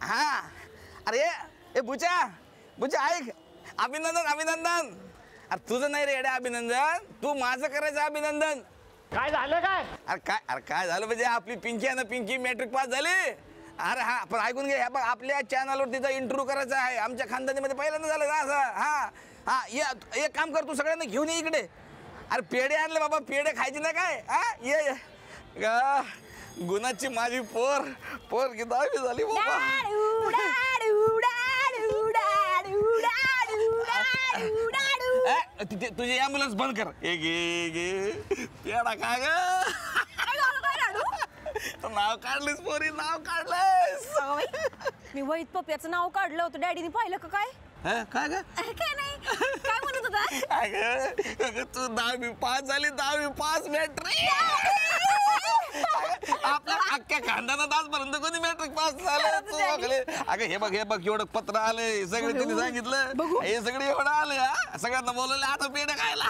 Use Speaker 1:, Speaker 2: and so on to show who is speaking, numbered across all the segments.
Speaker 1: हा अरे ए बुचा बुचा ऐक अभिनंदन अभिनंदन. अरे तुझं नाही रे येड्या अभिनंदन, तू माझं करायचं अभिनंदन.
Speaker 2: काय झालं काय?
Speaker 1: अरे काय झालं म्हणजे आपली पिंकी आहे ना, पिंकी मॅट्रिक पास झाली. अरे हा पण ऐकून घे, बघ आपल्या चॅनलवर तिचा इंटरव्ह्यू करायचा आहे. आमच्या खानदानीमध्ये पहिल्यांदा झालं ना असं. हा हा एक काम कर, तू सगळ्यांना घेऊन ये इकडे. अरे पेढे आणले बाबा, पेढे खायचे नाही काय? हा ये गुणाची माझी पोर की 10वी झाली बाबा. तुझी ॲम्ब्युलन्स बंद कर. पेढा का ग? नाव काढलीस पोरी, नाव काढलंस.
Speaker 3: मी वहीत पप्प्याचं नाव काढलं होतं, डॅडीने पाहिलं का काय?
Speaker 1: काय ग?
Speaker 3: काय नाही, काय म्हणत होता?
Speaker 1: अगं तू 10वी पास झाली, 10वी पास मॅट्रिक. आपल्या अख्ख्या खानदानात आजपर्यंत कोणी मॅट्रिक पास झालं तू बघले. अगं हे बघ एवढं पत्र आलंय, सगळे त्यांनी सांगितलं हे सगळे एवढं आले. हा सगळ्यांना बोलवलं आता पेढे खायला.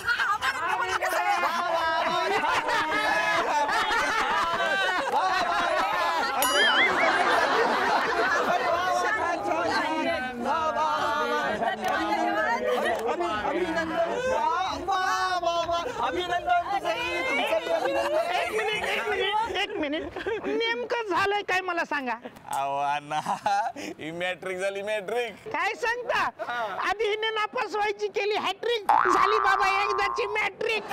Speaker 2: एक मिनिट नेमकं झालंय काय मला सांगा.
Speaker 1: अण्णा ही मॅट्रिक झाली, मॅट्रिक.
Speaker 2: काय सांगता? आधी हिने नापास व्हायची केली हॅट्रिक, झाली बाबा एकदाची मॅट्रिक.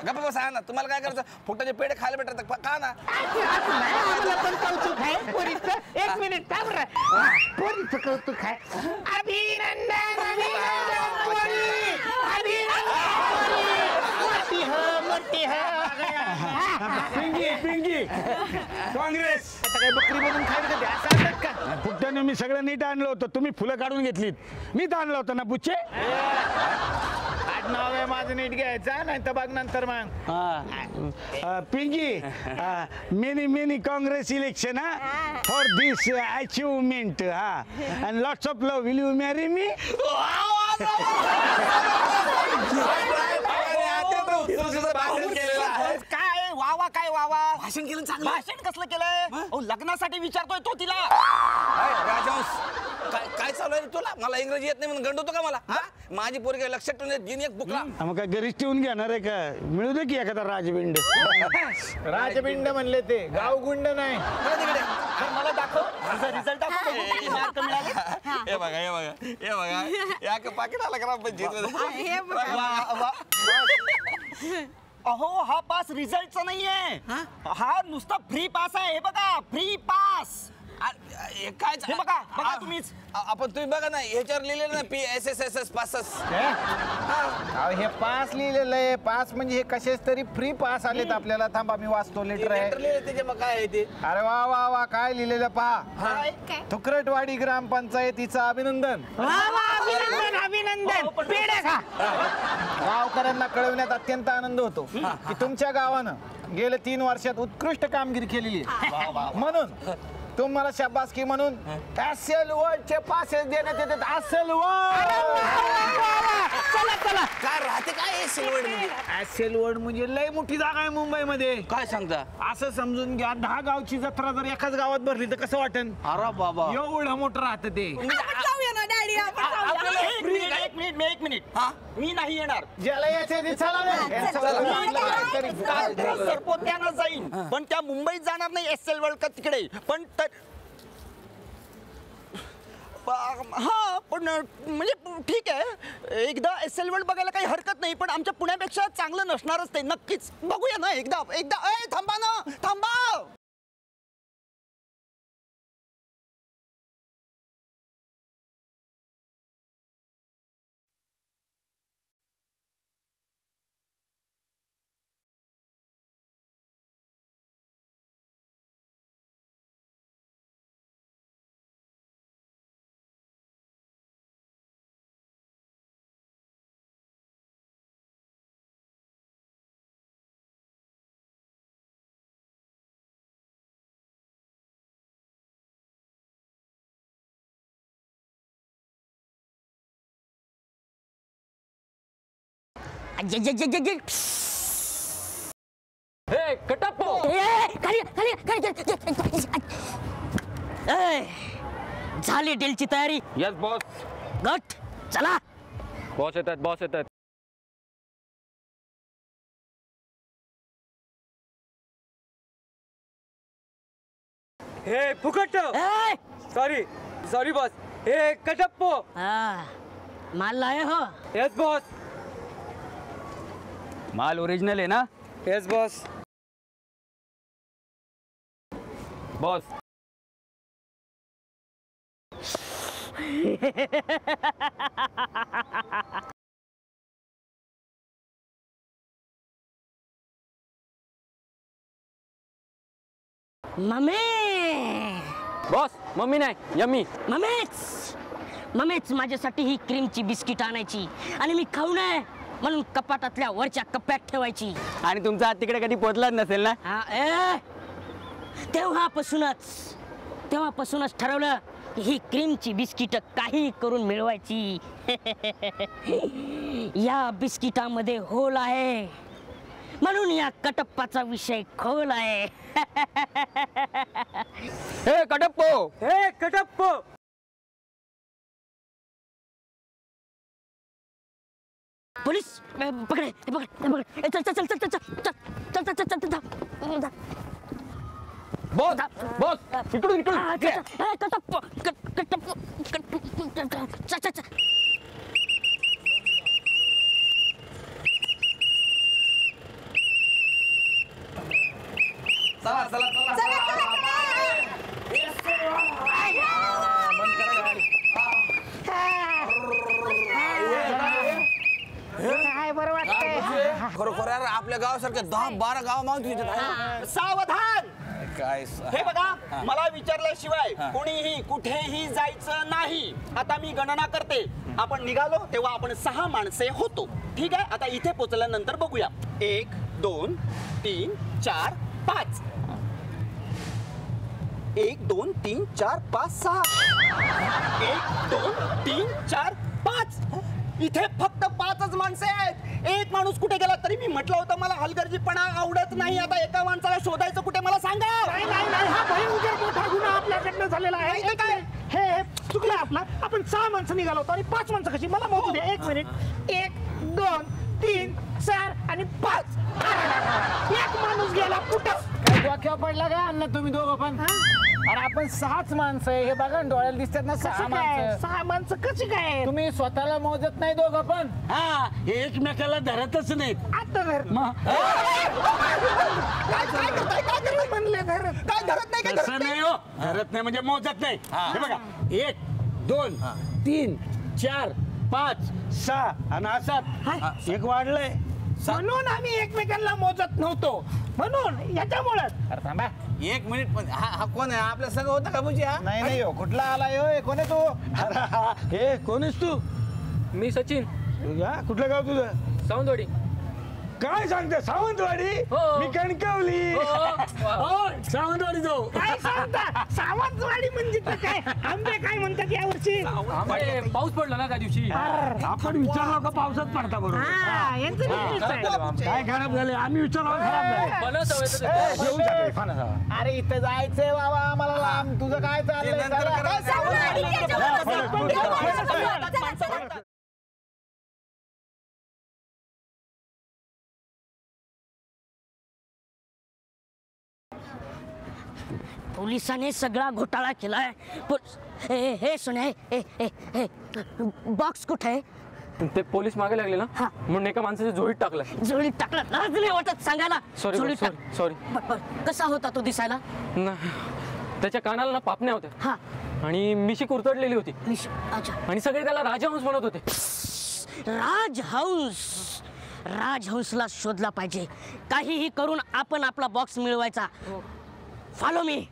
Speaker 1: गप्पा बसा ना, तुम्हाला काय करायचं? फुटाचे पेढे खायला भेटतात का ना?
Speaker 2: पण कौतुक आहे पोरीचं. एक मिनिट थांब रे, पोरीचं कौतुक आहे. अभिनंदन
Speaker 4: पिंकी काँग्रेस.
Speaker 2: आता काय बकरी बनून खायला का असं का?
Speaker 4: फुकट्याने मी सगळं नीट आणलं होतं, तुम्ही फुलं काढून घेतलीत. नीट आणलं होतं ना बुच्चे?
Speaker 2: नाव आहे माझं नीट घ्यायचं नाही तर बघ नंतर मग.
Speaker 4: पिंकी मेनी काँग्रेस इलेक्शन for this achievement and lots of love. Will you marry me?
Speaker 1: काय वावा, काय वावा भाषण केलं चांगलं. भाषण कसलं केलंय? लग्नासाठी विचारतोय तो तिला. काय चालू आहे तुला? मला इंग्रजी येत नाही म्हणून गंडवतो का मला? माझी पोरगी लक्षात ठेवून दिन एक बुकला.
Speaker 4: मग काय घरीच ठेवून घेणार आहे का? मिळू दे की एखादा राजबिंड.
Speaker 2: राजबिंड म्हणले ते, गावगुंड नाही.
Speaker 1: मला दाखव रिझल्ट दाखव. हे बघा या पाकिट आला ग्रामपंचायत.
Speaker 5: अहो हा पास रिझल्टचा नाहीये, हा नुसता फ्री पास आहे. हे बघा फ्री पास.
Speaker 1: काय
Speaker 5: हे बघा तुम्हीच.
Speaker 1: आपण तुम्ही बघा ना, ह्याच्यावर लिहिलेलं ना PSSSS पासस.
Speaker 2: हे पास लिहिलेलं आहे. पास म्हणजे हे कसेच तरी फ्री पास आलेत आपल्याला. थांबा मी वाचतो, लेटर आहे
Speaker 1: त्याचे. मग काय आहे ते?
Speaker 2: अरे वा वा वा, काय लिहिलेलं पहा. थुकरटवाडी ग्रामपंचायतीचं अभिनंदन. अभिनंदन. गावकऱ्यांना कळवण्यात अत्यंत आनंद होतो की तुमच्या गावानं गेल्या 3 वर्षात उत्कृष्ट कामगिरी केलेली आहे. म्हणून तुम्हाला शाबासकी म्हणून असेल वर्डचे पासेस देण्यात येतात. असेल वर्ड.
Speaker 1: चला काय राहते काय सिल्वर्ड म्हणजे?
Speaker 2: असेल वर्ड म्हणजे लय मोठी जागा आहे मुंबईमध्ये.
Speaker 1: काय सांगता?
Speaker 2: असं समजून घ्या, 10 गावची जत्रा जर एकाच गावात भरली तर कसं वाटेल?
Speaker 1: अरे बाबा
Speaker 2: एवढं मोठं राहतं ते.
Speaker 5: एक मिनिट मी नाही येणार.
Speaker 2: ज्याला यायचं ते चला.
Speaker 5: सरपोत्यानं जाईन पण त्या मुंबईत जाणार नाही. एसएल वर्ल्ड कप तिकडे पण हा पण म्हणजे ठीक आहे, एकदा एसएल वर्ल्ड बघायला काही हरकत नाही. पण आमच्या पुण्यापेक्षा चांगलं नसणारच ते. नक्कीच बघूया ना एकदा. थांबा ना, थांबा.
Speaker 6: ए, झाली डीलची तयारी?
Speaker 7: Yes boss.
Speaker 6: गट चला.
Speaker 7: बॉस येतात, बॉस येतात. हे फुकट.
Speaker 6: ए,
Speaker 7: सॉरी सॉरी बॉस. हे कटप्पो.
Speaker 6: हा, माल लाये हो?
Speaker 7: Yes boss. माल ओरिजिनल आहे ना? Yes boss. Boss.
Speaker 6: Mummy.
Speaker 7: Boss mummy नाही, यम्मी.
Speaker 6: मम्मीच माझ्यासाठी ही क्रीमची बिस्किट आणायची आणि मी खाऊ नये म्हणून कपाटातल्या वरच्या कप्प्यात ठेवायची.
Speaker 7: आणि तुमचा हात तिकडे कधी पोचलाच नसेल ना?
Speaker 6: हा, तेव्हापासूनच ठरवलं की ही क्रीमची बिस्किट काही करून मिळवायची. या बिस्किटामध्ये होल आहे म्हणून या कटप्पाचा विषय खोल आहे.
Speaker 7: हे कटप्पो. हे कटप्पो.
Speaker 6: पोलीस पकडे, पकड. चल चल चल चल चल चल चल चल चल चल.
Speaker 7: बॉस बॉस इकडून इकडून.
Speaker 6: कटप्पो.
Speaker 1: चला चला
Speaker 2: काय बरं वाटतंय?
Speaker 1: खरोखर यार आपल्या गावासारख्या 10-12 गाव मावती
Speaker 5: सावधान.
Speaker 1: काय
Speaker 5: हे बघा, मला विचारल्याशिवाय कोणीही कुठेही जायचं नाही. आता मी गणना करते. आपण निघालो तेव्हा आपण 6 माणसे होतो. ठीक आहे, आता इथे पोहोचल्यानंतर बघूया. 1 2 3 4 5. 1 2 3 4 5 6. 1 2 3 4 5. इथे फक्त 5च माणसे आहेत. एक माणूस कुठे गेला? तरी मी म्हटलं होतं मला हलगर्जीपणा आवडत नाही. आता एका माणसाला शोधायचं कुठे मला सांगा.
Speaker 2: नाही हा भयंकर मोठा गुन्हा आपल्याकडनं झालेला आहे.
Speaker 5: नाही, काय?
Speaker 2: हे चुकलं आपला. आपण 6 माणसं निघालो होतो आणि 5 माणसं कशी? मला मोजू द्या. 1 मिनिट. 1 2 3 4 आणि 5. एक माणूस गेला कुठं? काय डोक्यावर पडला का अण्णा तुम्ही दोघं पण? अरे आपण 6च माणसं आहे. हे बघा डोळ्याला दिसतात ना 6 माणसं. 6 माणसं कशी काय? तुम्ही स्वतःला मोजत नाही दोघं पण?
Speaker 4: हा एकमेकाला धरतच नाहीत.
Speaker 2: आता धर.
Speaker 5: काय म्हणले धरत? काय धरत नाही? काय धरत
Speaker 4: तसं नाही हो. धरत नाही म्हणजे मोजत नाही. हे बघा 1 2 3 4 5 6 आणि असाच एक वाढलंय.
Speaker 2: म्हणून आम्ही एकमेकांना मोजत नव्हतो. म्हणून याच्यामुळे. थांबा
Speaker 1: 1 मिनिट पण हा कोण आहे? आपल्या सगळं होतं का बुजी?
Speaker 2: नाही नाही हो. कुठला आलाय हो? कोण आहे तू?
Speaker 4: हे कोण आहेस तू?
Speaker 7: मी सचिन.
Speaker 4: तुझ्या कुठलं गाव तुझं?
Speaker 7: सावंतवाडी.
Speaker 4: काय सांगते? सावंतवाडी?
Speaker 7: हो.
Speaker 4: मी कणकवली. सावंतवाडी जाऊ.
Speaker 2: काय सांगता? सावंतवाडी म्हणजे तर काय? आंबे काय म्हणतात यावर्षी?
Speaker 7: पाऊस पडला ना त्या दिवशी.
Speaker 4: आपण विचारलो का पावसात पडता बरोबर?
Speaker 2: यांचं business आहे.
Speaker 4: काय खराब झाले? आम्ही विचारलो खराब झाले.
Speaker 7: मला सवय
Speaker 4: जेवून जाते, खाणं खावा.
Speaker 2: अरे इथं जायचंय बाबा आम्हाला लांब. तुझं काय चाललंय?
Speaker 1: ते नंतर
Speaker 2: चला.
Speaker 1: करा.
Speaker 6: पोलिसांनी सगळा घोटाळा केलाय. हे सुने, बॉक्स कुठे आहे?
Speaker 7: ते पोलीस मागे लागले ना,
Speaker 6: हा.
Speaker 7: म्हणून एका माणसाच्या झोळीत टाकलं.
Speaker 6: झोळीत टाकला? लाज नाही वाटत सांगायला?
Speaker 7: सॉरी
Speaker 6: झोळीत टाक.
Speaker 7: सॉरी.
Speaker 6: कसा होता तो दिसायला?
Speaker 7: त्याच्या कानाला ना पापण्या होत्या
Speaker 6: हा.
Speaker 7: आणि मिशी कुरतडलेली होती
Speaker 6: अच्छा.
Speaker 7: आणि सगळे त्याला राजहंस म्हणत होते.
Speaker 6: राजहंसला शोधला पाहिजे. काहीही करून आपण आपला बॉक्स मिळवायचा. Follow me.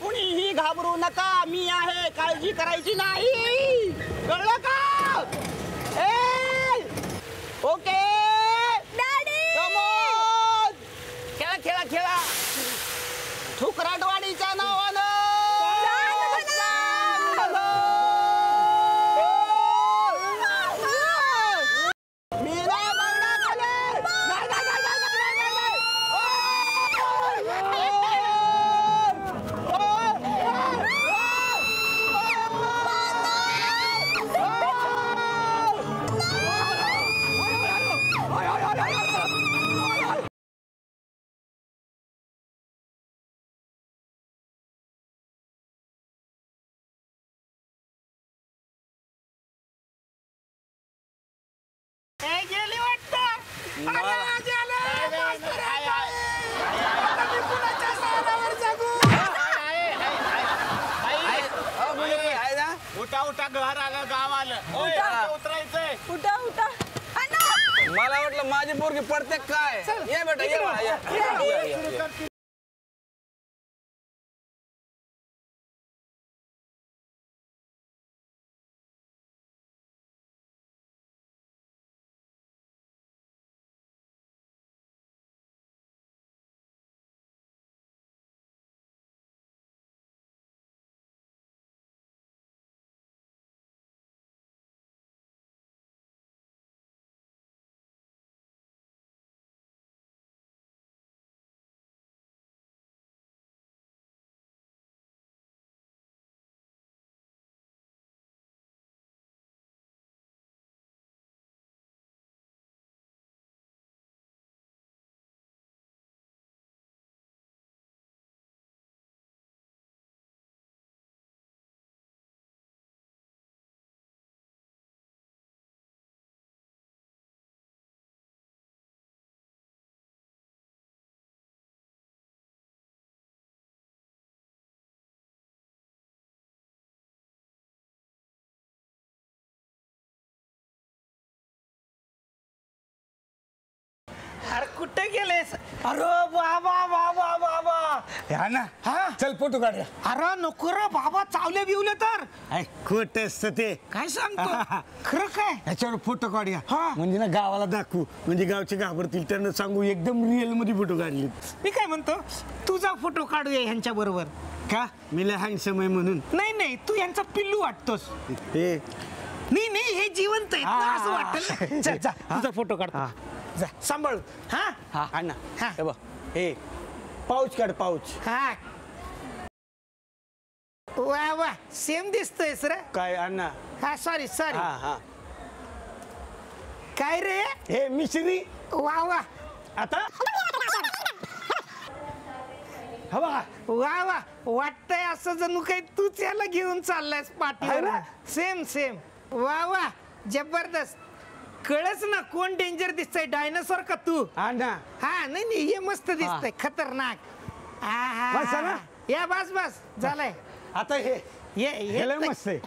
Speaker 5: कुणीही घाबरू नका. मी आहे. काळजी करायची नाही. कळलं का? ओके. Come on.
Speaker 1: खेळा
Speaker 5: ठुकराटवाडीच्या नावानं मी नाही बघणार.
Speaker 1: आहे ना?
Speaker 2: उठा उठा घर आलं गाव आलं ओय, आता उतरायचंय
Speaker 3: उठा उठा अण्णा
Speaker 1: मला वाटलं माझी पोरगी पडते काय ये बेटा ये बाळा, ये.
Speaker 2: अरे कुठे गेलेस अरे बाबा बाबा बाबा
Speaker 4: हा ना
Speaker 2: हा
Speaker 4: चल फोटो काढूया
Speaker 2: अरे नको रे बाबा चावले बिवले तर
Speaker 4: खोट असतं ते
Speaker 2: काय सांगतो खरं काय
Speaker 4: ह्याच्यावर फोटो काढूया
Speaker 2: हा.
Speaker 4: म्हणजे ना गावाला दाखवू म्हणजे गावचे घाबरतील त्यांना सांगू एकदम रिअल मध्ये फोटो काढले
Speaker 2: मी काय म्हणतो तुझा फोटो काढूया ह्यांच्या बरोबर
Speaker 4: का मी लय हँडसम आहे म्हणून
Speaker 2: नाही नाही तू यांचा पिल्लू वाटतोस
Speaker 4: हे
Speaker 2: नाही नाही हे जिवंत आहेत ना, असं वाटतं ना. चल जा तुझा फोटो काढ
Speaker 4: हा.
Speaker 2: जा सांभाळ हा
Speaker 4: हा अण्णा
Speaker 2: हा.
Speaker 4: हे बघ हे पाऊच काढ पाऊच
Speaker 2: हा वा वा सेम दिसतोय सर
Speaker 4: काय अण्णा
Speaker 2: हा सॉरी सॉरी
Speaker 4: हा हा
Speaker 2: काय रे
Speaker 4: हे मिश्री
Speaker 2: वा वा
Speaker 4: आता हवा
Speaker 2: वा वा वाटतंय असं जणू काही तूच याला घेऊन चाललायस
Speaker 4: आहे
Speaker 2: पाठीवर
Speaker 4: ना?
Speaker 2: सेम सेम वा वा जबरदस्त कळच ना कोण डेंजर दिसतंय डायनासोर का तू
Speaker 4: अण्णा
Speaker 2: हा नाही नाही हे मस्त दिसतंय खतरनाक हा, हा,
Speaker 4: बस
Speaker 2: हा.
Speaker 4: ना?
Speaker 2: या बस बस झालंय
Speaker 4: आता हे
Speaker 2: हे
Speaker 4: लय मस्त आहे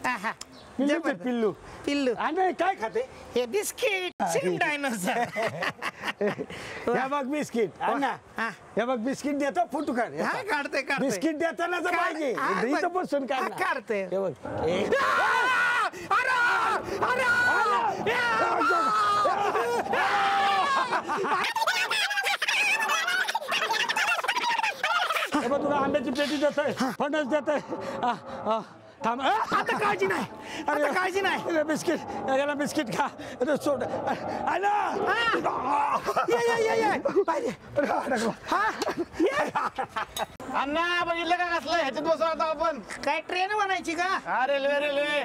Speaker 2: हा, हा.
Speaker 4: पिल्लूचे
Speaker 2: जबरदस्त.
Speaker 4: पिल्लू
Speaker 2: पिल्लू
Speaker 4: अण्णा काय खाते
Speaker 2: हे बिस्किट सेम डायनासोर
Speaker 4: या बघ बिस्किट अण्णा
Speaker 2: हा.
Speaker 4: या बघ बिस्किट देतो फोटो काढ
Speaker 2: हा काढते काढते
Speaker 4: बिस्किट देताना तर पाहिजे
Speaker 2: हा,
Speaker 4: इथं
Speaker 2: बघ.
Speaker 4: बसून काढ
Speaker 2: हा,
Speaker 4: ना.
Speaker 2: काढते.
Speaker 4: हे बघ हे. हे बघ तुला आंब्याची पेटी देत आहे फणस देत आहे थांब
Speaker 2: आता काळजी नाही आता काळजी नाही
Speaker 4: अरे बिस्किट याला बिस्किट खा अरे सोड अण्णा
Speaker 2: अण्णा बघितलं का कसलं ह्याच्यात बसू आता आपण काय ट्रेन बनायची का हा रेल्वे रेल्वे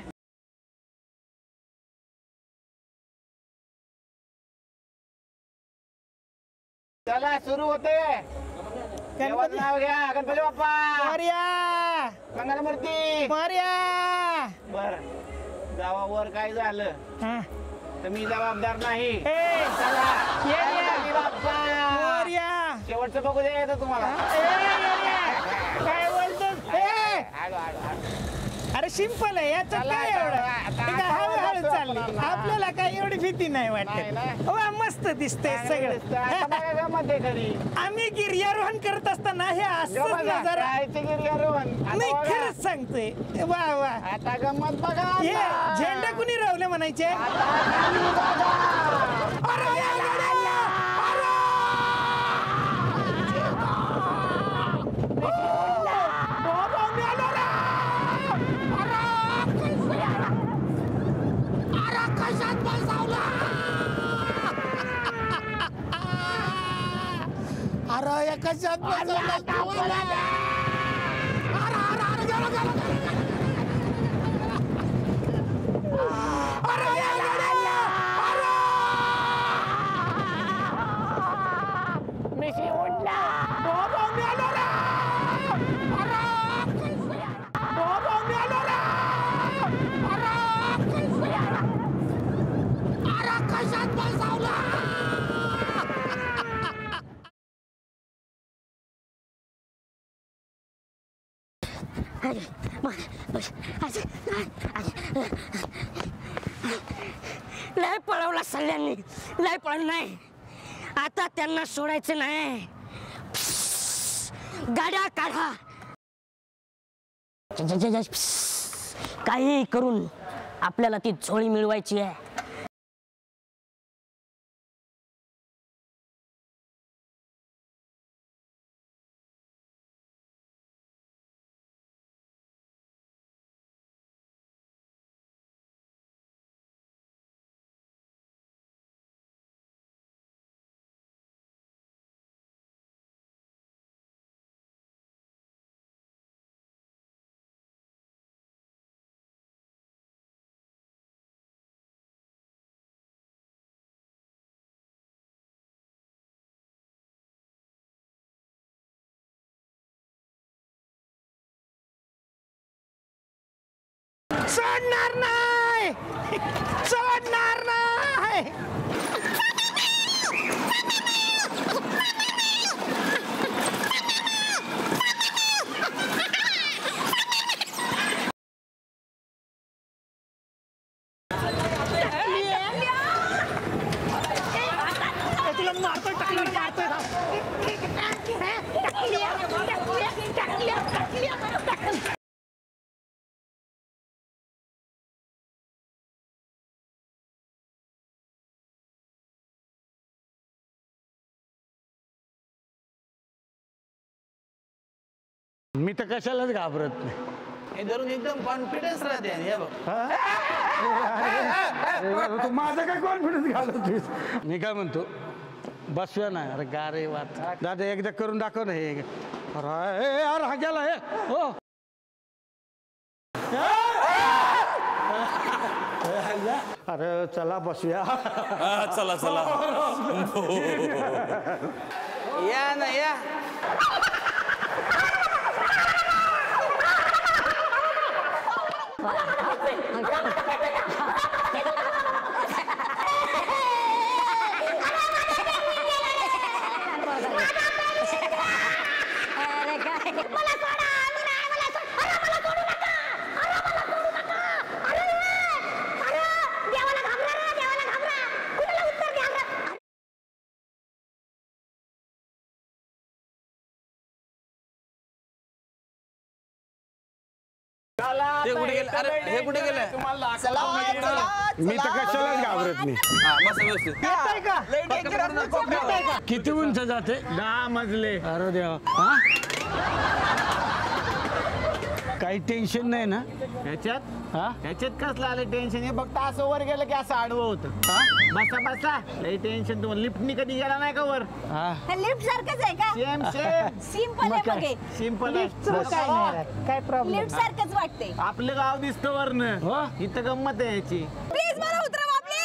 Speaker 2: चला सुरू होते गणपती नाव घ्या गणपती बाप्पा मोरया मंगलमूर्ती मोरया बर जावा वर काय झालं तर मी जबाबदार नाही चला गणपती बाप्पा मोरया शेवटचं बघू दे येतं तुम्हाला काय बोलतो अरे सिंपल आहे याचं काय एवढं हळूहळू चालली आपल्याला काय एवढी भीती नाही वाटत वा मस्त दिसतंय सगळं आम्ही गिर्यारोहण करत असताना हे असं जरा नाही खरंच सांगतोय वा वा आता गमत बघा हे झेंडा कुणी रावले म्हणायचे अरे कशात
Speaker 6: लय पळवला सल्ल्यांनी, लय पळलं नाही. आता त्यांना सोडायचं नाही. गाड्या काढा. काही करून आपल्याला ती झोळी मिळवायची आहे.
Speaker 2: सोडणार नाही, सोडणार नाही. तुला मारतोय, टाकलं मारतोय.
Speaker 4: मी तर कशालाच घाबरत नाही.
Speaker 1: हे धरून एकदम कॉन्फिडन्स राहते हे बघ.
Speaker 4: तू माझा काय कॉन्फिडन्स घालतोस? मी काय म्हणतो, बसूया ना. अरे गारे वाट दादा, एकदा करून दाखव ना हे. अरे हा गेला हे. हो अरे चला बसूया.
Speaker 1: चला चला या ना या. ते कुठे गेले? अरे हे कुठे गेले?
Speaker 4: मी तर कशालाच घाबरत नाही.
Speaker 1: हा मस्त व्यवस्थित.
Speaker 4: किती उंच जाते?
Speaker 2: 10 मजले.
Speaker 4: अरे देवा. हा? काही टेन्शन नाही ना?
Speaker 2: ह्याच्यात
Speaker 4: हा?
Speaker 2: ह्याच्यात कसलं आलं टेन्शन? हे फक्त असं वर गेलं की असं आडवं होतं.
Speaker 4: हा?
Speaker 2: बसा बसा, लई टेन्शन. तुम्हाला लिफ्टनी कधी गेला नाही का वर?
Speaker 4: हा.
Speaker 3: लिफ्ट सारखंच आहे का?
Speaker 2: सेम सेम
Speaker 3: सिंपल आहे बघे.
Speaker 2: सिंपल
Speaker 3: काय प्रॉब्लेम? लिफ्ट सारखंच वाटते.
Speaker 2: आपलं गाव दिसतं वरनं.
Speaker 4: हो?
Speaker 2: इथं गंमत आहे याची.
Speaker 3: प्लीज मला उतरवा प्लीज.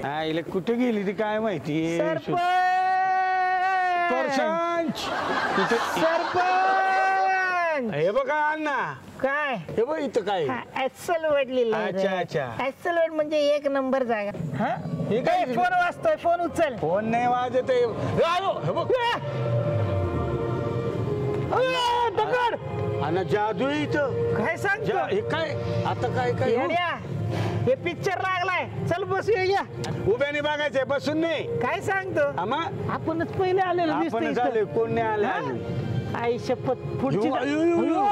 Speaker 4: हा, इले कुठे गेली ती काय माहिती. सरपंच हे बघा अण्णा,
Speaker 8: काय
Speaker 4: हे बघ इथं काय.
Speaker 8: ऍक्सलवेट लिहिलं
Speaker 4: अच्छा अच्छा.
Speaker 8: ऍक्सलवेट म्हणजे एक नंबर जागा. हा
Speaker 4: हे काय
Speaker 8: फोन वाजतोय, फोन उचल.
Speaker 4: फोन नाही वाजत आहे. हे बघ.
Speaker 8: दगड
Speaker 4: आणि जादू आहे इथं.
Speaker 8: काय सांगतो?
Speaker 4: हे काय आता काय काय हो?
Speaker 8: येड्या, हे पिक्चर लागलाय. चल बसूया या.
Speaker 4: उभ्याने बघायचंय, बसून नाही.
Speaker 8: काय सांगतो?
Speaker 4: आम्हा
Speaker 8: आपणच पहिले आलेलो
Speaker 4: आपण
Speaker 8: दिसतोय
Speaker 4: झाले,
Speaker 8: इथं.
Speaker 4: कोण नाही आले
Speaker 8: हा?
Speaker 4: अजून.
Speaker 8: आई शपथ पुढची
Speaker 4: यो, यो, यो, यो.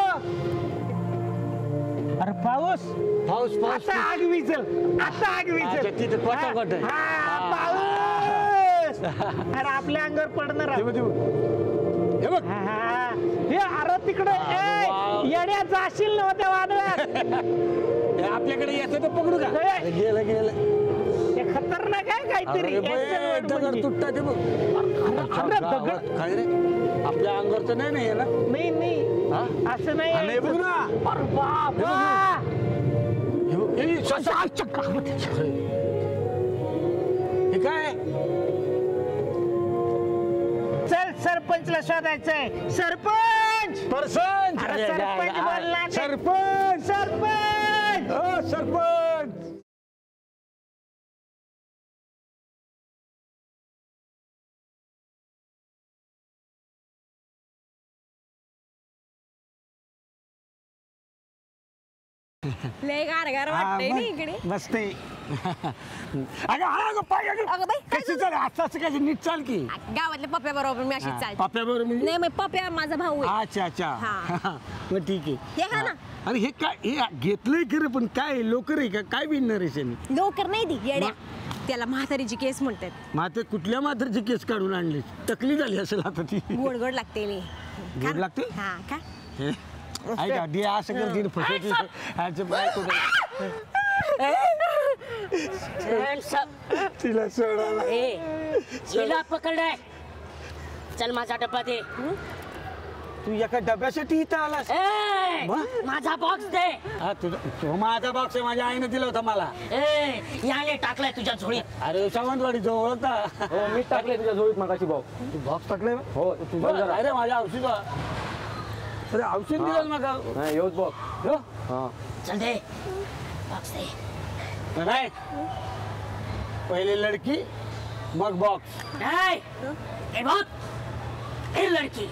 Speaker 8: अरे पाऊस
Speaker 4: पाऊस पाऊस.
Speaker 8: आता आग विचल, आता आग
Speaker 4: अच्छा,
Speaker 8: विचल.
Speaker 4: तिथं पटापट आहे.
Speaker 8: हा, पाऊस. अरे आपल्या अंगावर पडणार आहे.
Speaker 4: हे बघ.
Speaker 8: हा, हे अरे तिकडे
Speaker 4: वाव.
Speaker 8: येड्या जाशील नव्हत्या वादळात.
Speaker 4: हे आपल्याकडे येतं तर पकडू का?
Speaker 8: ए.
Speaker 4: अरे गेलं गेलं.
Speaker 8: हे खतरनाक काय काहीतरी
Speaker 4: अरे बे, दगड तुटता ते बघ. अच्छा,
Speaker 8: अरे,
Speaker 4: गावात
Speaker 8: दगड.
Speaker 4: काय रे आपल्या अंगावरचं नाही ना
Speaker 8: नाही नाही
Speaker 4: हा?
Speaker 8: असं नाही
Speaker 4: हा, नाही बघ ना.
Speaker 8: अरे बाबा.
Speaker 4: हे बघ, ए, ससा. हे काय
Speaker 8: चल सरपंचला शोधायचंय. सरपंच
Speaker 4: सरपंच
Speaker 8: अरे, सरपंच बोलला ते.
Speaker 4: सरपंच
Speaker 8: सरपंच
Speaker 4: सरपंच
Speaker 3: लय गार वाटतंय ना इकडे.
Speaker 4: मस्ते अगं हा अगं पाय अगं
Speaker 3: अगं बाई, काय
Speaker 4: कशी चाल असं काय नीट चाल की
Speaker 3: गावातल्या पप्प्या बरोबर मी अशीच चालते.
Speaker 4: पाप्याबरोबर म्हणजे
Speaker 3: नाही मग पप्प्या माझा भाऊ आहे.
Speaker 4: अच्छा अच्छा
Speaker 3: हा.
Speaker 4: मग ठीक आहे
Speaker 3: हे खा ना.
Speaker 4: अरे हे काय हे घेतलंय खरं पण काय लोकर आहे का काय बिनणार आहे त्यांनी
Speaker 3: लवकर नाही दी येड्या. त्याला म्हातारीची केस म्हणतात.
Speaker 4: मात्र कुठल्या मात्रची केस काढून आणली टकली झाली असेल आता ती
Speaker 3: गोड गोड लागते नी.
Speaker 4: गोड लागते?
Speaker 3: हा का.
Speaker 4: हे, ऐका दी असं करतील फसवतील ह्याचं बायको तिला सोडायला
Speaker 6: हिला पकडलाय. चल माझा डब्बा दे.
Speaker 4: तू एका डब्यासाठी इथं आलास
Speaker 6: ए,
Speaker 4: मग?
Speaker 6: माझा बॉक्स दे.
Speaker 4: हा तुझा तो माझा बॉक्स आहे माझ्या आईने दिला होता मला
Speaker 6: ए, याने टाकलाय तुझ्या झोळीत.
Speaker 4: अरे सावंतवाडी जवळ होता
Speaker 7: हो मी टाकले तुझ्या जोडीत मगाशी भाऊ.
Speaker 4: तू बॉक्स टाकले
Speaker 7: हो तू बघ जरा.
Speaker 4: अरे माझ्या औषध अरे औषध दिलं मग
Speaker 7: नाही येऊच बघ. हा
Speaker 6: चल दे बॉक्स दे.
Speaker 4: नाही पहिले लडकी मग बॉक्स
Speaker 6: नहीं, ये बहुत फिर लड़की.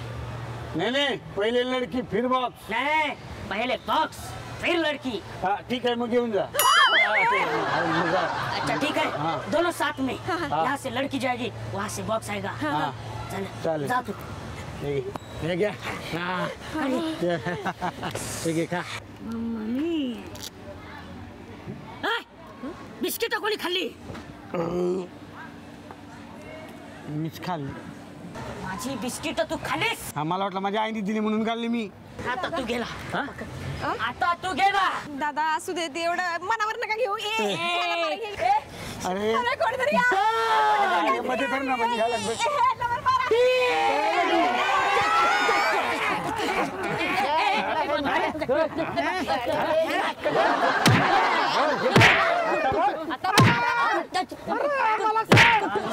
Speaker 4: नाही नाही पहिले लडकी फिर बॉक्स
Speaker 6: नहीं, पहले बॉक्स फिर लड़की.
Speaker 4: हा ठीक आहे मग घेऊन जा
Speaker 6: अच्छा ठीक है,
Speaker 4: हाँ.
Speaker 6: दोनों साथ में. यहाँ से लड़की जाएगी, वहाँ से बॉक्स आएगा.
Speaker 4: हाँ.
Speaker 6: चल
Speaker 4: चल.
Speaker 6: जा तू.
Speaker 4: हे घ्या हा. हे घे खा
Speaker 6: ए, बिस्किट कोणी खाल्ली?
Speaker 4: मीच खाल्ली
Speaker 6: माझी बिस्किट तू खाल्लीस.
Speaker 4: हा मला वाटलं माझ्या आईने दिली म्हणून खाल्ली मी
Speaker 6: आता तू गेला. आता तू गेला.
Speaker 3: दादा असू दे ते एवढं मनावर नका घेऊ.
Speaker 4: अरे
Speaker 3: अरे कोणीतरी या.
Speaker 4: अरे, मध्ये धर ना मध्ये घ्यायला लागलं.
Speaker 3: नंबर मारा.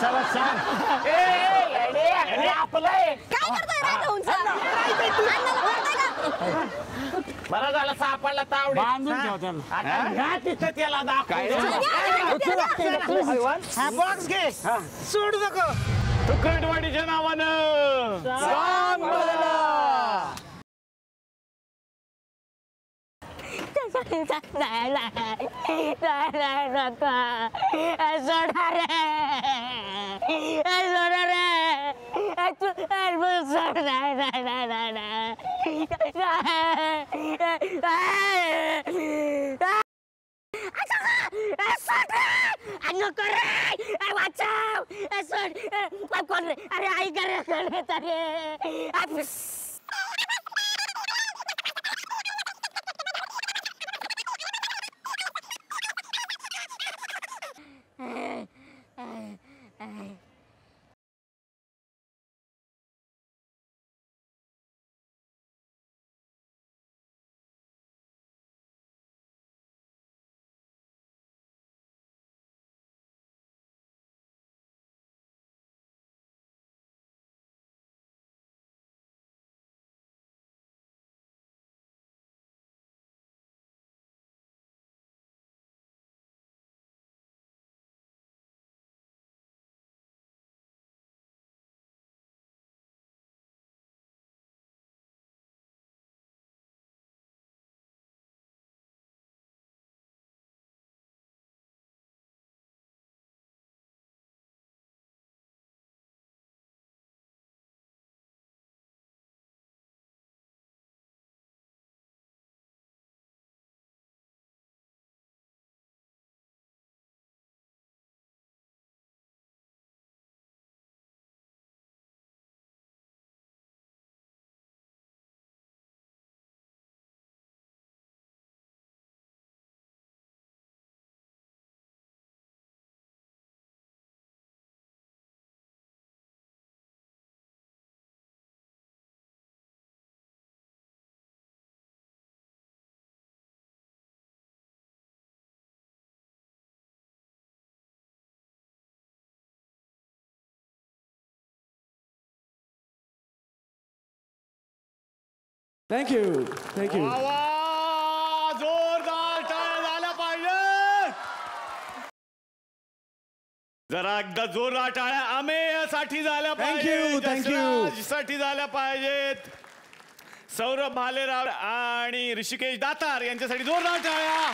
Speaker 4: चला सांग
Speaker 3: काय करतोय राघवचा? अण्णाला मारताय का?
Speaker 8: बरं झालं सापडला तावडी.
Speaker 4: बांधून ठेव त्याला
Speaker 8: आता घ्या तिथं त्याला दाखव.
Speaker 2: हा बॉक्स घे सोड नको
Speaker 8: तुकडवाडीच्या नावानं
Speaker 2: सांग मला.
Speaker 6: अरे आई करे
Speaker 7: थँक्यू थँक्यू.
Speaker 9: जोरदार टाळ्या झाल्या पाहिजे. जरा एकदा जोरदार टाळ्या अमेयसाठी झाल्या पाहिजे, साठी झाल्या पाहिजेत. सौरभ भालेराव आणि ऋषिकेश दातार यांच्यासाठी जोरदार टाळ्या.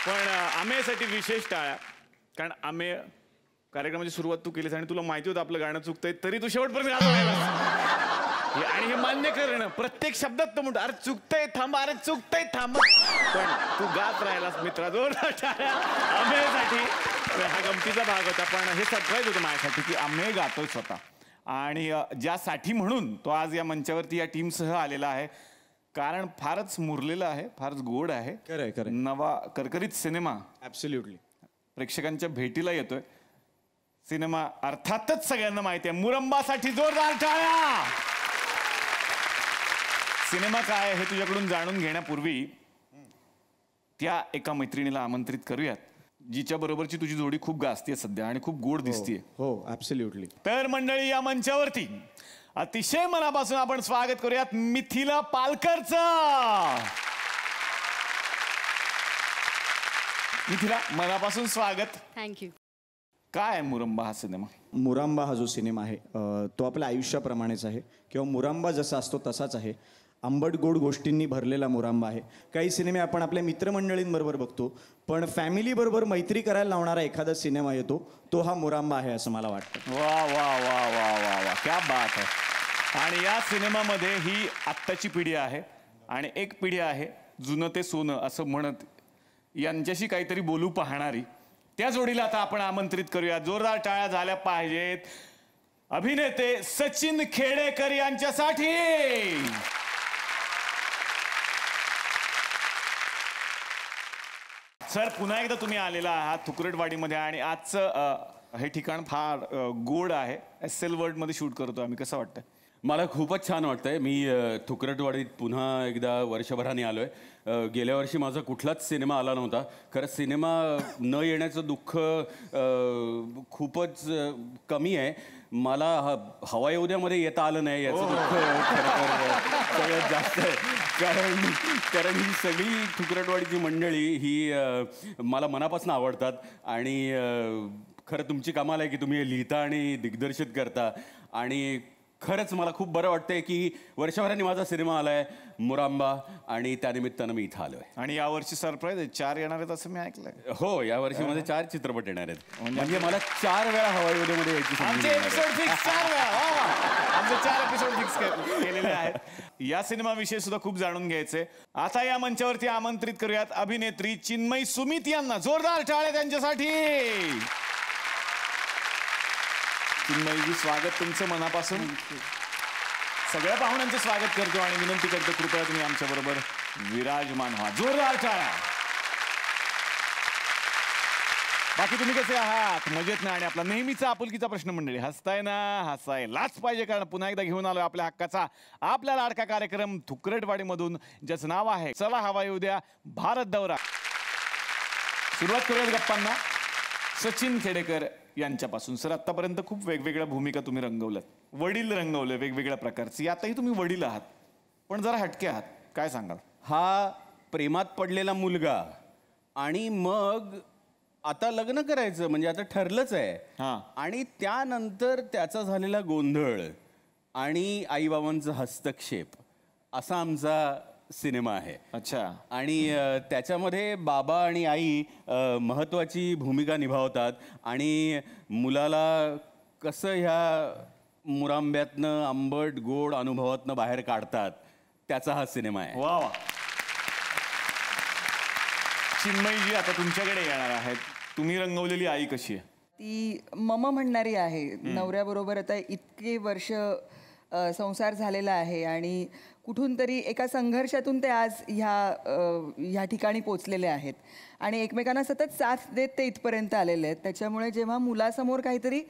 Speaker 9: पण अमेयसाठी विशेष टाळ्या, कारण अमेय कार्यक्रमाची सुरुवात तू केलीस आणि तुला माहिती होतं आपलं गाणं चुकतंय, तरी तू शेवटपर्यंत गात राहिलास. आणि हे मान्य करणं प्रत्येक शब्दात तो म्हणतो, अरे चुकतंय थांबा, अरे चुकतंय थांबा, पण तू गात राहिलास मित्रा. जोरदार टाळ्या अमेयसाठी. हा गमतीचा भाग होता, पण हे सरप्राईज होतं माझ्यासाठी की अमेय गातोय स्वतः. आणि ज्यासाठी म्हणून तो आज या मंचावरती या टीमसह आलेला आहे, कारण फारच मुरलेला आहे, फारच गोड आहे.
Speaker 10: खरं
Speaker 9: नवा करकरीत सिनेमा
Speaker 10: ॲब्सोल्युटली
Speaker 9: प्रेक्षकांच्या भेटीला येतोय. सिनेमा अर्थातच सगळ्यांना माहिती आहे, मुरंबासाठी जोरदार टाळ्या. सिनेमा काय आहे हे तुझ्याकडून जाणून घेण्यापूर्वी त्या एका मैत्रिणीला आमंत्रित करूयात, जिच्या बरोबरची तुझी जोडी खूप गाजतीये सध्या आणि खूप गोड दिसतीये.
Speaker 10: हो ॲब्सोल्युटली.
Speaker 9: तर मंडळी, या मंचावरती अतिशय मनापासून आपण स्वागत करूयात मिथिला पालकरचं. मिथिला, मनापासून स्वागत.
Speaker 3: थँक्यू.
Speaker 9: काय आहे मुरंबा हा सिनेमा?
Speaker 10: मुरांबा हा जो सिनेमा आहे तो आपल्या आयुष्याप्रमाणेच आहे, किंवा मुरांबा जसा असतो तसाच आहे. आंबट गोड गोष्टींनी भरलेला मुरांबा आहे. काही सिनेमे आपण आपल्या मित्रमंडळींबरोबर बघतो, पण फॅमिलीबरोबर मैत्री करायला लावणारा एखादा सिनेमा येतो, तो हा मुरांबा आहे असं मला वाटतं.
Speaker 9: वा वा वा वा वा वा, क्या बात आहे. आणि या सिनेमामध्ये ही आत्ताची पिढी आहे आणि एक पिढी आहे जुनं ते सोनं असं म्हणत यांच्याशी काहीतरी बोलू पाहणारी. त्या जोडीला आता आपण आमंत्रित करूया. जोरदार टाळ्या झाल्या पाहिजेत अभिनेते सचिन खेडेकर यांच्यासाठी. सर, पुन्हा एकदा तुम्ही आलेला आहात थुकरटवाडीमध्ये आणि आजचं हे ठिकाण फार गोड आहे. SL वर्ल्डमध्ये शूट करतो आम्ही, कसं वाटतं?
Speaker 11: मला खूपच छान वाटतंय. मी थुकरटवाडीत पुन्हा एकदा वर्षभराने आलोय. गेल्या वर्षी माझा कुठलाच सिनेमा आला नव्हता. खरं सिनेमा न येण्याचं दुःख खूपच कमी आहे. मला हवाई उद्यामध्ये येता आलं नाही याचं दुःख खरं सगळ्यात जास्त आहे. कारण ही सगळी थुकरटवाडीची मंडळी ही मला मनापासून आवडतात. आणि खरं तुमची कमाल आहे की तुम्ही हे लिहिता आणि दिग्दर्शित करता. आणि खरंच मला खूप बरं वाटतंय की वर्षभराने माझा सिनेमा आलाय मुरांबा, आणि त्यानिमित्तानं मी इथं आलोय.
Speaker 9: आणि यावर्षी सरप्राईज आहे, 4 येणार आहेत असं मी ऐकलंय.
Speaker 11: हो, यावर्षी माझे 4 चित्रपट येणार आहेत. म्हणजे मला 4 वेळा हवाई उद्यामध्ये यायची संधी
Speaker 9: आमचे
Speaker 11: मिळणार
Speaker 9: एपिसोड
Speaker 11: आहे.
Speaker 9: फिक्स 4 वेळा. आमचे 4 एपिसोड फिक्स केलेले आहेत. या सिनेमाविषयी सुद्धा खूप जाणून घ्यायचंय. आता या मंचावरती आमंत्रित करूयात अभिनेत्री चिन्मयी सुमित यांना. जोरदार टाळ्या त्यांच्यासाठी. चिन्मयीजी, स्वागत तुमचं मनापासून. सगळ्या पाहुण्यांचं स्वागत करतो आणि विनंती करतो कृपया तुम्ही आमच्या बरोबर विराजमान व्हा. जोरदार टाळ्या. बाकी तुम्ही कसे आहात? मजेत ना? आणि आपला नेहमीचा आपुलकीचा प्रश्न मंडळी, हसताय ना? हसायलाच पाहिजे, कारण पुन्हा एकदा घेऊन आलोय आपल्या हक्काचा आपल्या लाडका कार्यक्रम थुकरटवाडीमधून, ज्याचं नाव आहे चला हवा येऊ द्या भारत दौरा. सुरुवात करूयात गप्पांना सचिन खेडेकर यांच्यापासून. सर, आतापर्यंत खूप वेगवेगळ्या भूमिका तुम्ही रंगवल्यात, वडील रंगवले वेगवेगळ्या प्रकारचे. आताही तुम्ही वडील आहात, पण जरा हटके आहात. काय सांगाल?
Speaker 11: हा प्रेमात पडलेला मुलगा, आणि मग आता लग्न करायचं म्हणजे आता ठरलंच आहे. आणि त्यानंतर त्याचा झालेला गोंधळ आणि आईबाबांचा हस्तक्षेप, असा आमचा सिनेमा आहे.
Speaker 9: अच्छा.
Speaker 11: आणि त्याच्यामध्ये बाबा आणि आई महत्त्वाची भूमिका निभावतात आणि मुलाला कसं ह्या मुरांब्यातनं आंबट गोड अनुभवातनं बाहेर काढतात, त्याचा हा सिनेमा आहे.
Speaker 9: वा वा. चिन्मयीजी, आता तुमच्याकडे येणार आहेत. तुम्ही रंगवलेली आई कशी आहे?
Speaker 12: ती मम म्हणणारी आहे. नवऱ्याबरोबर आता इतके वर्ष संसार झालेला आहे आणि कुठून तरी एका संघर्षातून ते आज ह्या ठिकाणी पोचलेले आहेत आणि एकमेकांना सतत साथ देत ते इथपर्यंत आलेले आहेत. त्याच्यामुळे जेव्हा मुलासमोर काहीतरी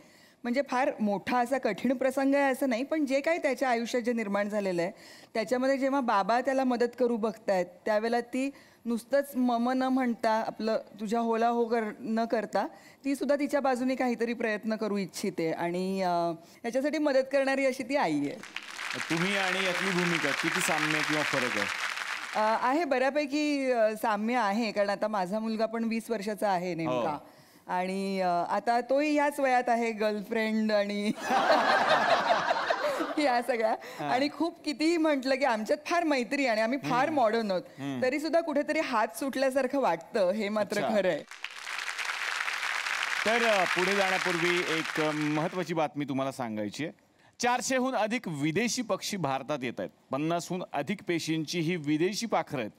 Speaker 12: म्हणजे फार मोठा असा कठीण प्रसंग आहे असं नाही, पण जे काही त्याच्या आयुष्यात जे निर्माण झालेलं आहे त्याच्यामध्ये जेव्हा बाबा त्याला मदत करू बघतायत, त्यावेळेला ती नुसतंच मम न म्हणता, आपलं तुझ्या होला हो न करता, ती सुद्धा तिच्या बाजूने काहीतरी प्रयत्न करू इच्छिते आणि याच्यासाठी मदत करणारी अशी ती आई आहे.
Speaker 9: तुम्ही आणि यातली भूमिका किती साम्य किंवा फरक आहे?
Speaker 12: आहे बऱ्यापैकी साम्य आहे, कारण आता माझा मुलगा पण 20 वर्षाचा आहे नेमका. आणि आता तोही ह्याच वयात आहे, गर्लफ्रेंड आणि या सगळ्या. आणि खूप कितीही म्हटलं की आमच्यात फार मैत्री आणि आम्ही फार मॉडर्न आहोत, तरी सुद्धा कुठेतरी हात सुटल्यासारखं वाटतं, हे मात्र खरं आहे.
Speaker 9: तर पुढे जाण्यापूर्वी एक महत्वाची बातमी तुम्हाला सांगायची आहे. 400हून अधिक विदेशी पक्षी भारतात येत आहेत. 50हून अधिक पेशींची ही विदेशी पाखरं आहेत.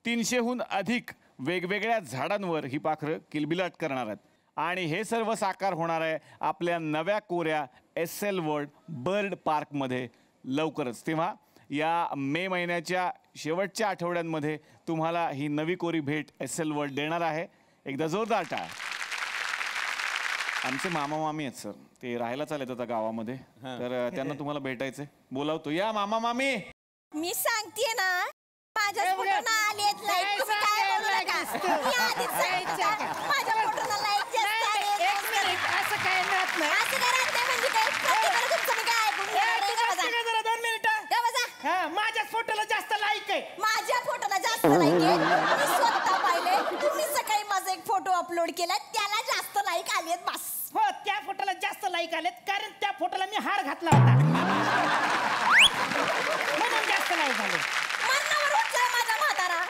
Speaker 9: 300हून अधिक वेगवेगळ्या झाडांवर ही पाखरं किलबिलाट करणार आहेत. आणि हे सर्व साकार होणार आहे आपल्या नव्या कोऱ्या SL वर्ल्ड बर्ड पार्कमध्ये लवकरच. तेव्हा या मे महिन्याच्या शेवटच्या आठवड्यांमध्ये तुम्हाला ही नवी कोरी भेट SL वर्ल्ड देणार आहे. एकदा जोरदार टाळ्या. आमचे मामा मामी आहेत सर, ते राहायला चालत आता गावामध्ये, तर त्यांना तुम्हाला भेटायचंय. बोलावतो, या मामा मामी.
Speaker 3: मी सांगते ना, माझ्या फोटोना आलेत लाईक. तुम्ही काय बोलू नका. मी आधीच सांगितलं, माझ्या फोटोना लाईक जास्त आले. एक मिनिट, असं काय राहत नाही. असं काय राहत नाही म्हणजे काय? प्रत्येकाला तुमचं मी काय ऐकून
Speaker 8: जरा 2 मिनिटं. माझ्याच फोटोला जास्त लाईक आहे.
Speaker 3: माझ्या फोटोला जास्त लाईक आहे. मी स्वतः पाहिले. तुम्ही सकाळी माझा एक फोटो अपलोड केला, त्याला जास्त लाईक आलेत. बस.
Speaker 8: हो, त्या फोटोला जास्त लाईक आलेत, कारण त्या फोटोला मी हार घातला होता, म्हणून जास्त लाईक आले.
Speaker 3: मनावर उठलाय माझा म्हातारा.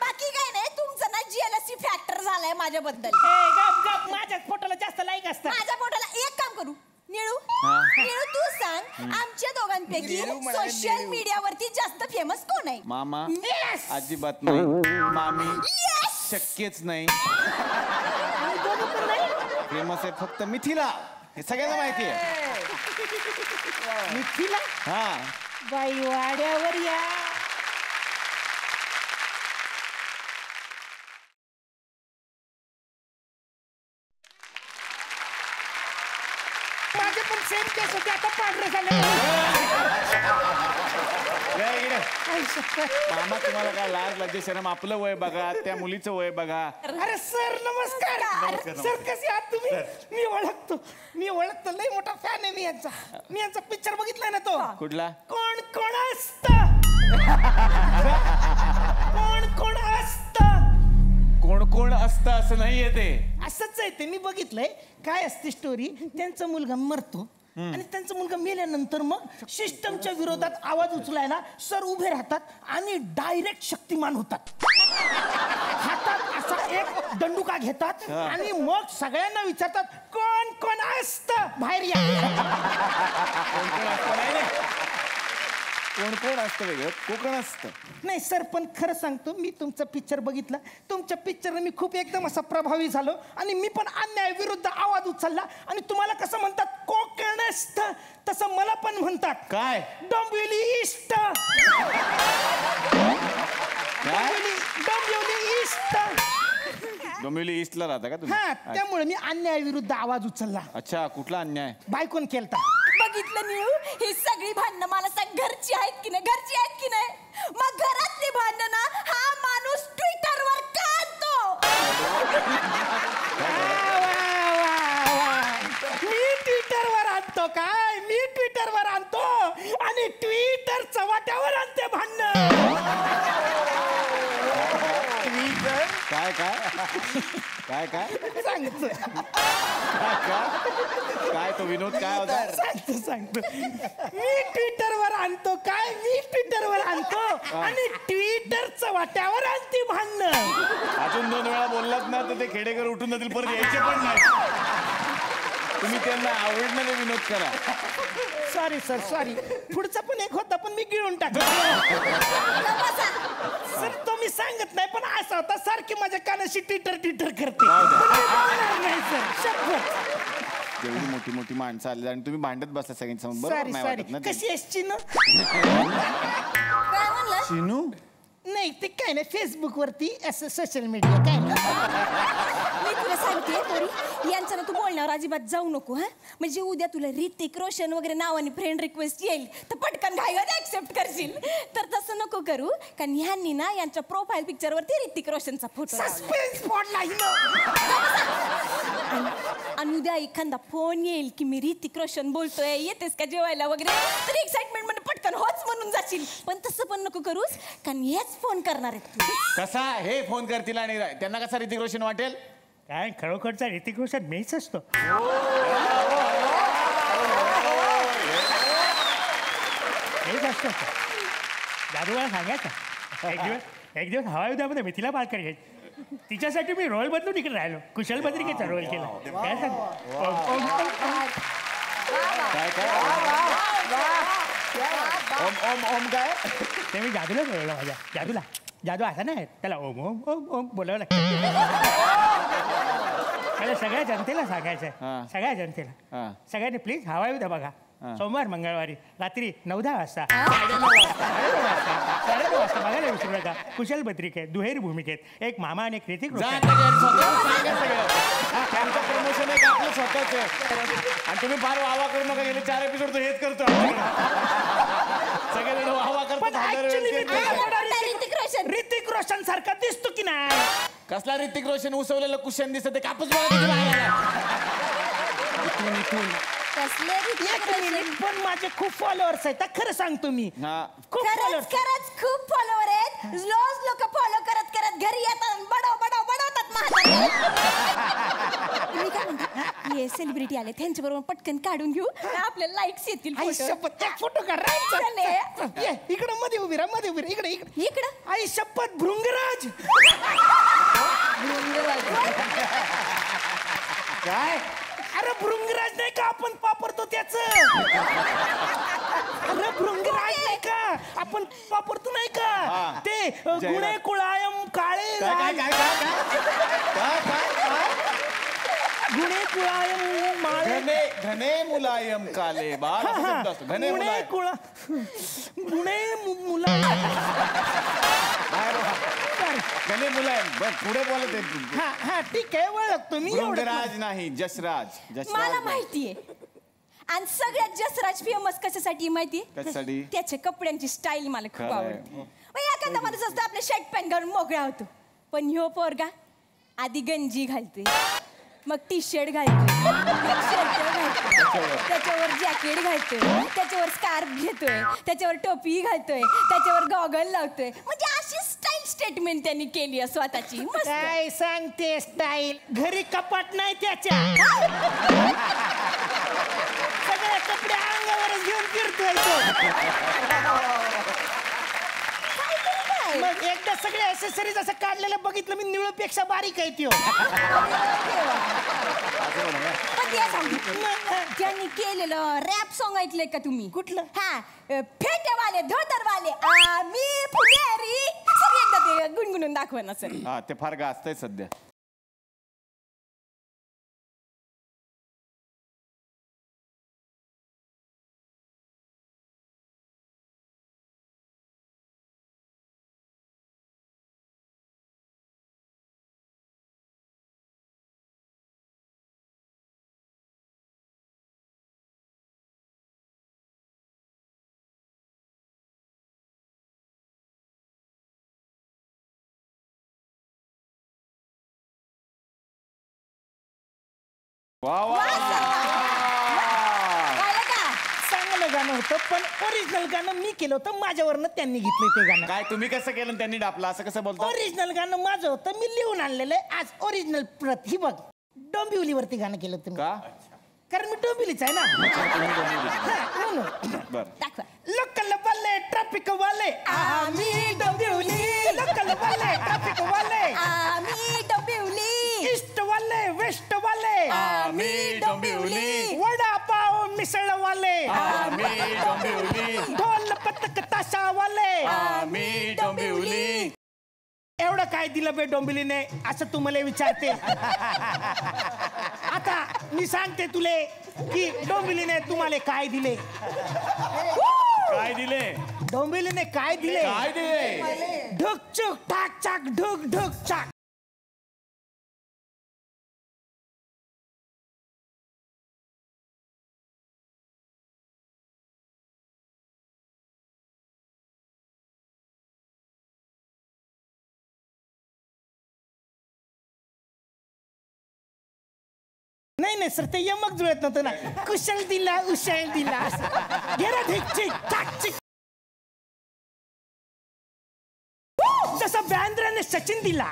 Speaker 3: बाकी काय नाही, तुमचं ना jealousy फॅक्टर झालाय माझ्याबद्दल.
Speaker 8: माझ्याच फोटोला जास्त लाईक असतं.
Speaker 3: माझ्या फोटोला एक काम करू, निळू तू सांग, आमच्या दोघांपैकी सोशल मीडियावरती जास्त फेमस कोण आहे?
Speaker 9: मामा. अजिबात नाही. मामी. शक्यच नाही. फेमस आहे फक्त मिथिला, हे सगळ्यांना माहिती आहे.
Speaker 8: मिथिला?
Speaker 9: हा.
Speaker 8: बाई वाड्यावर या. माझे पण सेम केस होते, आता पांढरे झाले.
Speaker 9: मामा तुम्हाला काय लाज लज्जा शरम? आपलं वय बघा, त्या मुलीचं वय बघा.
Speaker 8: अरे सर नमस्कार. सर कसे आहात तुम्ही? मी ओळखतो, लय मोठा फॅन आहे मी यांचा. मी यांचा पिक्चर बघितलाय ना तो.
Speaker 9: कुठला?
Speaker 8: कोण कोण असतं. कोण कोण असतं.
Speaker 9: कोण कोण असतं असं नाहीये ते.
Speaker 8: असंच आहे ते, मी बघितलंय. काय असते स्टोरी, त्यांचा मुलगा मरतो आणि त्यांचा मुलगा मेल्यानंतर मग सिस्टमच्या विरोधात आवाज उचलायला सर उभे राहतात आणि डायरेक्ट शक्तिमान होतात. हातात असा एक दंडुका घेतात आणि मग सगळ्यांना विचारतात, कोण कोण असतं, बाहेर या.
Speaker 9: कोण कोण असतं वेगळं, कोकण असतं.
Speaker 8: नाही सर, पण खरं सांगतो, मी तुमचा पिक्चर बघितला. तुमच्या पिक्चरने मी खूप एकदम असा प्रभावी झालो आणि मी पण अन्याय विरुद्ध आवाज उचलला. आणि तुम्हाला कसं म्हणतात कोकणस्थ, तसं मला पण म्हणतात.
Speaker 9: काय?
Speaker 8: डोंबिवली ईस्ट. डोंबिवली ईस्ट.
Speaker 9: डोंबिवली ईस्टला राहता का तुम्ही?
Speaker 8: हा, त्यामुळे मी अन्याय विरुद्ध आवाज उचलला.
Speaker 9: अच्छा, कुठला अन्याय?
Speaker 8: बायकोन केलता.
Speaker 3: बघितलं निळू, ही सगळी भांडणं मला सांग, घरची आहेत की नाही? घरची आहेत की नाही? मग घरातली भांडणं हा माणूस ट्विटरवर का आणतो?
Speaker 8: मी ट्विटरवर आणतो काय? मी ट्विटरवर आणतो आणि ट्विटर चव्हाट्यावर आणते भांडणं.
Speaker 9: काय काय काय काय
Speaker 8: सांगतो.
Speaker 9: काय तो विनोद काय होता?
Speaker 8: सांगतो. मी ट्विटरवर आणतो काय? मी ट्विटरवर आणतो आणि ट्विटरचं वाट्यावर आणते भांडणं.
Speaker 9: अजून 2 वेळा बोललात ना तर ते खेडेकर उठून जातील, परत यायचे पण नाही. तुम्ही त्यांना आवडणारे विनोद करा.
Speaker 8: Sorry sir, sorry. पुढचा पण एक होता, पण मी गिळून टाकला. सर तो मी सांगत नाही, पण असा होता, सारखी माझ्या कानाशी ट्विटर करते. नाही सर, शपथ.
Speaker 9: एवढी मोठी मोठी माणसं आली आणि तुम्ही भांडत बसला सगळ्यांसमोर, बरोबर नाही वाटत ना?
Speaker 8: कशी आहेस चिनू?
Speaker 3: काय म्हणलं?
Speaker 9: चिनू?
Speaker 8: नाही ते काय नाही, फेसबुक वरती असं सोशल मीडिया काय
Speaker 3: मी तुला सांगते पोरी, यांचं ना तू बोलण्यावर अजिबात जाऊ नको. हा, म्हणजे उद्या तुला ऋतिक रोशन वगैरे नावाने फ्रेंड रिक्वेस्ट येईल तर पटकन घाईवर ऍक्सेप्ट करशील. तर तसं नको करू, कारण ह्यांनी ना यांच्या प्रोफाईल पिक्चर वरती ऋतिक रोशनचा फोटो
Speaker 8: सस्पेन्स पडला.
Speaker 3: आणि उद्या एखादा फोन येईल की मी ऋतिक रोशन बोलतोय, येतेस का जेवायला वगैरे, तर एक्साइटमेंट मध्ये पटकन जाशील. पण तसं पण नको करूस, कारण हेच फोन करणार आहेत तू.
Speaker 2: कसा हे फोन करतील आणि त्यांना कसा ऋतिक रोशन वाटेल?
Speaker 8: काय खरोखरचा ऋतिक रोशन मीच असतो. हेच असतो. जादूला सांगायचं एक दिवस हवा युद्धामध्ये मिथिला पालकर घ्यायची. तिच्यासाठी मी रोल बदलून इकडे राहिलो. कुशल बद्रिकेचा रोल केला. काय सांग
Speaker 2: ओम ओम काय
Speaker 8: ते मी जादूला बोलवलं माझ्या. जादू असा नाही, त्याला ओम ओम ओम ओम बोलावं लागतं. मला सगळ्या जनतेला सांगायचं, सगळ्या जनतेला, सगळ्यांनी प्लीज हवा येऊ द्या बघा. सोमवार मंगळवारी रात्री 9-10 वाजता, 9:30 वाजता बघायला विसरू नका. कुशल बद्रिकेत दुहेरी भूमिकेत एक मामा आणि एक ऋतिक रोशन.
Speaker 2: प्रमोशन आहे आपलं स्वतःच. आणि तुम्ही फार वावा करू नका. गेले 4 एपिसोड तो हेच करतो. सगळेजण वावा
Speaker 8: ऋतिक रोशन सारखा दिसतो की नाही?
Speaker 2: कसला ऋतिक रोशन उसवलेलं कुशन दिसत कापूस बघा.
Speaker 3: कसले ऋतिक रोशन?
Speaker 8: पण माझे खूप फॉलोअर्स आहेत, खरं सांगतो मी. खूप
Speaker 3: खरंच खरंच खूप फॉलोवर आहेत. रोज लोक फॉलो करत करत घरी येतात, बडवतात मी काय म्हणते, हे सेलिब्रिटी आले, त्यांच्याबरोबर पटकन काढून घेऊ, आपल्याला लाईक्स येतील.
Speaker 8: फोटो काढ. इकडं मध्ये उभी राहा, मध्ये उभी राहा. इकडे इकडे
Speaker 3: इकडं.
Speaker 8: आई शपथ भृंगराज.
Speaker 2: काय?
Speaker 8: अरे भृंगराज नाही का आपण वापरतो त्याच? अरे भृंगराज नाही का आपण वापरतो नाही का ते? गुणे कुळायम काळे गुणे कुळायम माळे
Speaker 2: घने मुलायम काले बाल घने घने मुलायम. पुढे बोलत
Speaker 8: हा ठीक आहे, ओळखतो मी.
Speaker 2: भृंगराज नाही, जसराज.
Speaker 3: मला माहितीये. आणि सगळ्यात जसराज फेमस कशासाठी माहितीये?
Speaker 2: कशासाठी?
Speaker 3: त्याच्या कपड्यांची स्टाईल मला खूप आवडते. एखादा माणूस असतो आपल्या शर्ट पॅन्ट घालून मोकळा होतो, पण ह्यो पोरगा आधी गंजी घालतोय, मग टी शर्ट घालतोय, मग शर्ट घालतोय, त्याच्यावर जॅकेट घालतोय, त्याच्यावर स्कार्फ घेतोय, त्याच्यावर टोपी घालतोय, त्याच्यावर गॉगल लावतोय. म्हणजे अशी स्टाईल स्टेटमेंट त्यांनी केली आहे स्वतःची.
Speaker 8: काय सांगते स्टाईल? घरी कपाट नाही त्याच्या, सगळे कपडे अंगावरच घेऊन फिरतोय तो. मग एकदा सगळे ऍक्सेसरीज असं काढलेलं बघितलं मी, निळपेक्षा बारीक आहे त्यो.
Speaker 3: त्यांनी केलेलं रॅप सॉन्ग ऐकलंय का तुम्ही?
Speaker 8: कुठलं?
Speaker 3: हा, फेटेवाले धोतरवाले आम्ही पुणेरी. सर एकदा ते गुणगुणून दाखवा ना सर.
Speaker 2: हा, ते फार गाजतंय सध्या.
Speaker 8: चांगलं गाणं होतं, पण ओरिजिनल गाणं मी केलं होतं, माझ्यावरनं त्यांनी घेतलं ते गाणं.
Speaker 2: काय तुम्ही कसं केलं त्यांनी डापला असं कसं बोलतो?
Speaker 8: ओरिजिनल गाणं माझं होतं, मी लिहून आणलेलं आहे. आज ओरिजिनल प्रत ही बघ. डोंबिवलीवरती गाणं केलं तुम्ही
Speaker 2: का?
Speaker 8: कारण मी डोंबिवलीच आहे ना. लोकल वाले ट्रॅफिक वाले आम्ही डोंबिवली. लोकल वाले ट्रॅफिक वाले
Speaker 3: आम्ही डोंबिवली.
Speaker 8: ईस्ट वाले वेस्ट वाले
Speaker 3: आम्ही डोंबिवली.
Speaker 8: वडापाव मिसळ वाले
Speaker 2: आम्ही डोंबिवली.
Speaker 8: ढोल पथक ताशा वाले
Speaker 2: आम्ही डोंबिवली.
Speaker 8: एवढं काय दिलं बे डोंबिवलीने असं तू मला विचारते. आता मी सांगते तुले की डोंबिवलीने तुम्हाला काय दिले.
Speaker 2: काय दिले?
Speaker 8: डोंबिवलीने काय दिले?
Speaker 2: काय दिले?
Speaker 8: ढुकचुक ठाक चाक ढुक ढुक चाक. नाही सर, ते यमक जुळत नव्हतं ना. कुशल दिला उशल दिला. घे रे ढिक चिक टाक चिक. टाळेंद्राने सचिन दिला.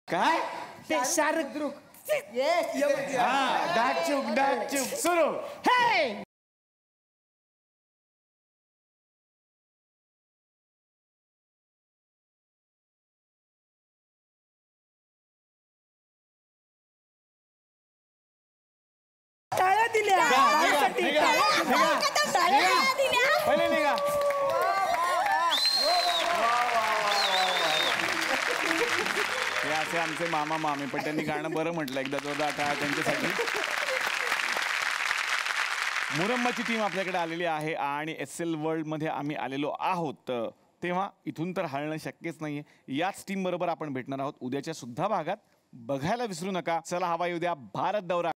Speaker 2: काय
Speaker 8: ते शाहरुख
Speaker 2: डाकचूक सुरू.
Speaker 8: हे टाळ्या दिल्या माझ्यासाठी.
Speaker 3: टाळ्या दिल्या.
Speaker 2: पहिले निघा.
Speaker 9: हे असे आमचे मामा मामी, पण त्यांनी गाणं बरं म्हटलं एकदा जोरदार टाळ्या त्यांच्यासाठी. मुरंबाची टीम आपल्याकडे आलेली आहे आणि SL वर्ल्डमध्ये आम्ही आलेलो आहोत. तेव्हा इथून तर हलणं शक्यच नाहीये. याच टीम बरोबर आपण भेटणार आहोत उद्याच्या सुद्धा भागात. बघायला विसरू नका. चला हवा येऊ द्या भारत दौरा.